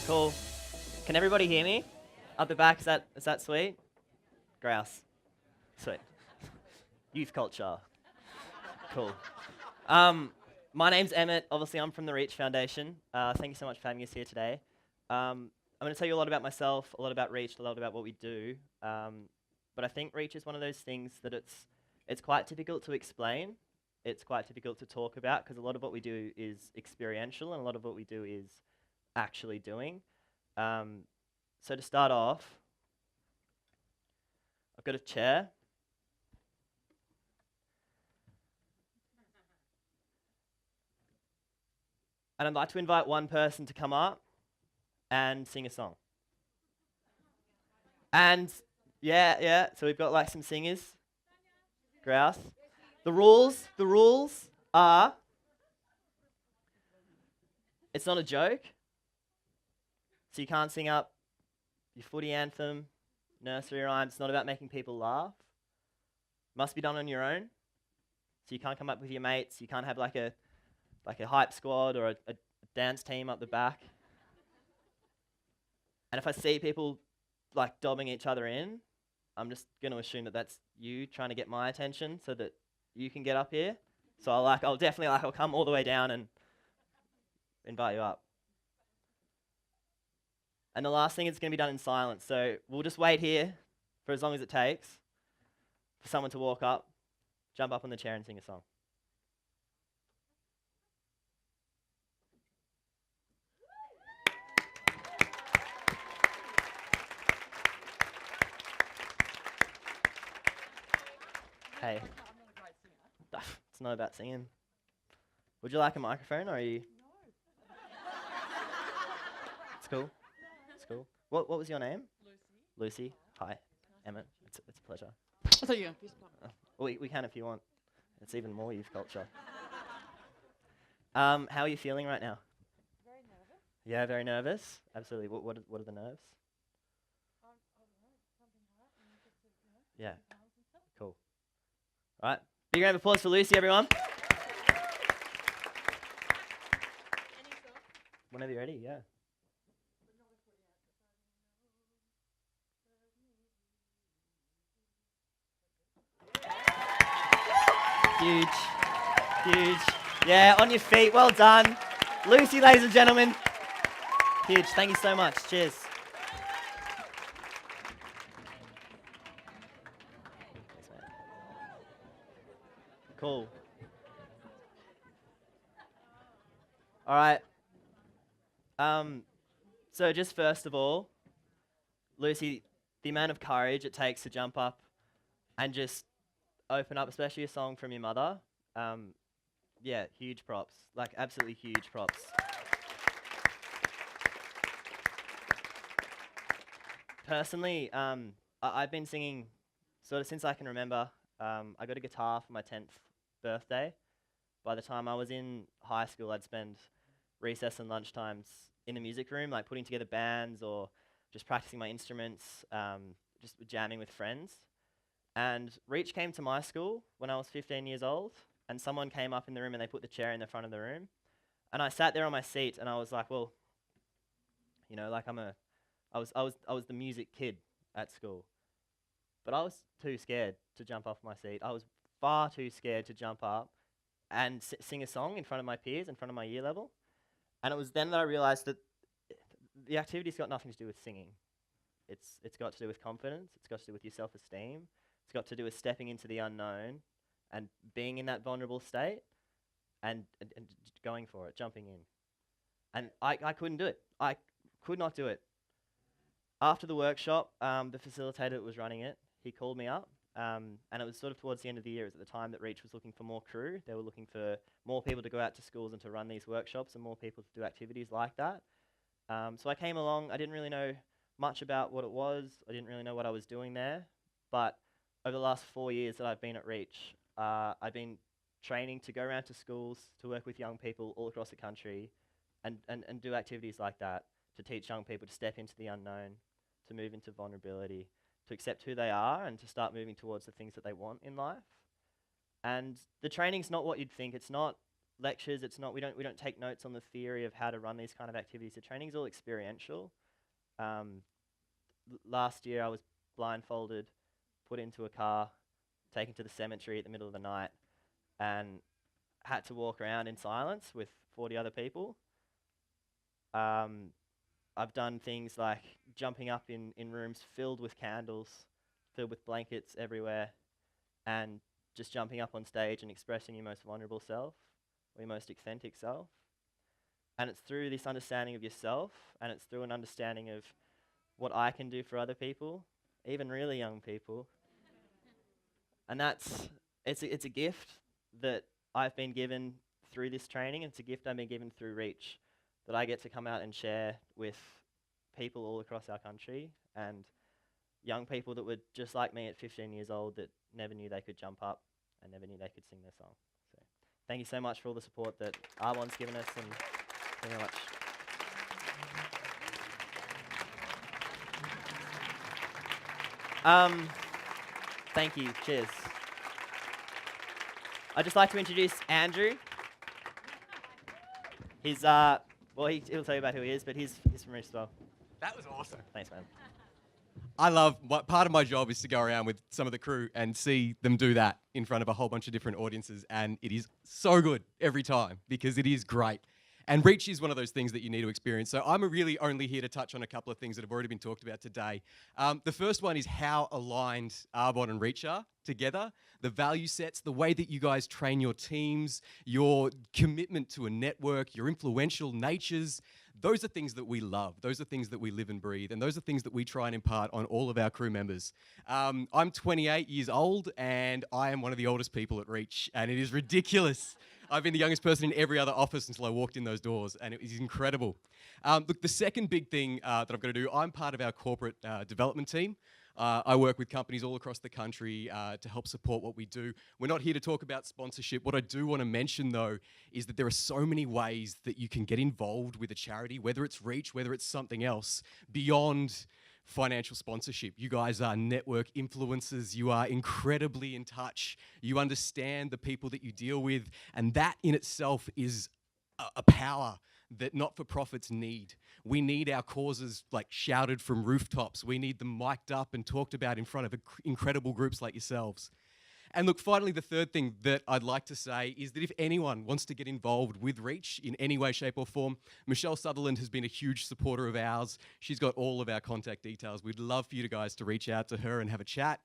Cool. Can everybody hear me? Up the back, is that sweet? Grouse. Sweet. Youth culture. Cool. My name's Emmett. Obviously, I'm from the Reach Foundation. Thank you so much for having us here today. I'm going to tell you a lot about myself, a lot about Reach, a lot about what we do. But I think Reach is one of those things that it's quite difficult to explain. It's quite difficult to talk about because a lot of what we do is experiential and a lot of what we do is actually doing. So to start off, I've got a chair. And I'd like to invite one person to come up and sing a song. And yeah, so we've got like some singers. Grouse. The rules are, it's not a joke. So you can't sing up your footy anthem, nursery rhymes. It's not about making people laugh. Must be done on your own. So you can't come up with your mates. You can't have like a hype squad or a dance team up the back. And if I see people like dobbing each other in, I'm just going to assume that that's you trying to get my attention so that you can get up here. So I'll come all the way down and invite you up. And the last thing is going to be done in silence. So we'll just wait here for as long as it takes for someone to walk up, jump up on the chair and sing a song. Hey. It's not about singing. Would you like a microphone or are you? No. It's cool. It's cool. What was your name? Lucy. Lucy. Hi. Emmett. It's a pleasure. I thought you were going to We can if you want. It's even more youth culture. How are you feeling right now? Very nervous. Yeah, very nervous. Absolutely. What are the nerves? I don't know, something hard and just Yeah. Cool. All right. Big round of applause for Lucy, everyone. Whenever you're ready, yeah. Huge. Yeah, on your feet. Well done. Lucy, ladies and gentlemen. Huge. Thank you so much. Cheers. Cool. All right. So just first of all, Lucy, the amount of courage it takes to jump up and just open up, especially a song from your mother. Yeah, huge props. Like absolutely huge props. Personally, I've been singing sort of since I can remember. I got a guitar for my 10th birthday. By the time I was in high school, I'd spend recess and lunchtimes in the music room, like putting together bands or just practicing my instruments, just jamming with friends. And Reach came to my school when I was 15 years old, and someone came up in the room and they put the chair in the front of the room. And I sat there on my seat and I was like, well, you know, like I was the music kid at school. But I was too scared to jump off my seat. I was far too scared to jump up and sing a song in front of my peers, in front of my year level. And it was then that I realized that the activity's got nothing to do with singing. It's got to do with confidence. It's got to do with your self-esteem. It's got to do with stepping into the unknown and being in that vulnerable state and going for it, jumping in. And I couldn't do it. I could not do it. After the workshop, the facilitator that was running it, he called me up, and it was sort of towards the end of the year. It was at the time that Reach was looking for more crew. They were looking for more people to go out to schools and to run these workshops and more people to do activities like that. So I came along. I didn't really know much about what it was. I didn't really know what I was doing there. But over the last 4 years that I've been at Reach, I've been training to go around to schools, to work with young people all across the country and do activities like that, to teach young people to step into the unknown, to move into vulnerability, to accept who they are and to start moving towards the things that they want in life. And the training's not what you'd think. It's not lectures. It's not, we don't take notes on the theory of how to run these kind of activities. The training's all experiential. Last year I was blindfolded, put into a car, taken to the cemetery at the middle of the night, and had to walk around in silence with 40 other people. I've done things like jumping up in rooms filled with candles, filled with blankets everywhere, and just jumping up on stage and expressing your most vulnerable self, or your most authentic self. And it's through this understanding of yourself, and it's through an understanding of what I can do for other people, even really young people. And it's a gift that I've been given through this training. It's a gift I've been given through Reach, that I get to come out and share with people all across our country, and young people that were just like me at 15 years old that never knew they could jump up and never knew they could sing their song. So thank you so much for all the support that Arbonne's given us, and thank you very much. Thank you. Cheers. I'd just like to introduce Andrew. He's well, he'll tell you about who he is, but he's from Reach as well. That was awesome. Thanks, man. I love, part of my job is to go around with some of the crew and see them do that in front of a whole bunch of different audiences, and it is so good every time because it is great. And Reach is one of those things that you need to experience. So I'm really only here to touch on a couple of things that have already been talked about today. The first one is how aligned Arbonne and Reach are together. The value sets, the way that you guys train your teams, your commitment to a network, your influential natures. Those are things that we love. Those are things that we live and breathe. And those are things that we try and impart on all of our crew members. I'm 28 years old, and I am one of the oldest people at Reach. And it is ridiculous. I've been the youngest person in every other office until I walked in those doors, and it is incredible. Look, the second big thing that I'm going to do, I'm part of our corporate development team. I work with companies all across the country to help support what we do. We're not here to talk about sponsorship. What I do want to mention, though, is that there are so many ways that you can get involved with a charity, whether it's Reach, whether it's something else, beyond financial sponsorship. You guys are network influencers. You are incredibly in touch. You understand the people that you deal with, and that in itself is a power that not-for-profits need. We need our causes like shouted from rooftops. We need them mic'd up and talked about in front of incredible groups like yourselves. And look, finally, the third thing that I'd like to say is that if anyone wants to get involved with Reach in any way, shape or form, Michelle Sutherland has been a huge supporter of ours. She's got all of our contact details. We'd love for you guys to reach out to her and have a chat.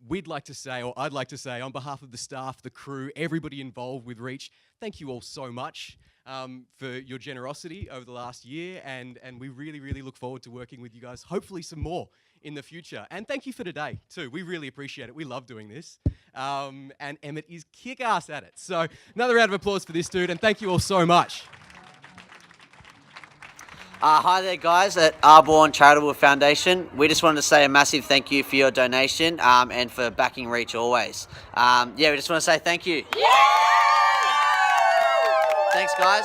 We'd like to say, or I'd like to say, on behalf of the staff, the crew, everybody involved with Reach, thank you all so much for your generosity over the last year, and we really, really look forward to working with you guys, hopefully some more in the future. And thank you for today, too. We really appreciate it. We love doing this. And Emmett is kick-ass at it. So another round of applause for this dude, and thank you all so much. Hi there, guys at Arbonne Charitable Foundation. We just wanted to say a massive thank you for your donation and for backing Reach always. Yeah, we just want to say thank you. Yeah! Thanks, guys.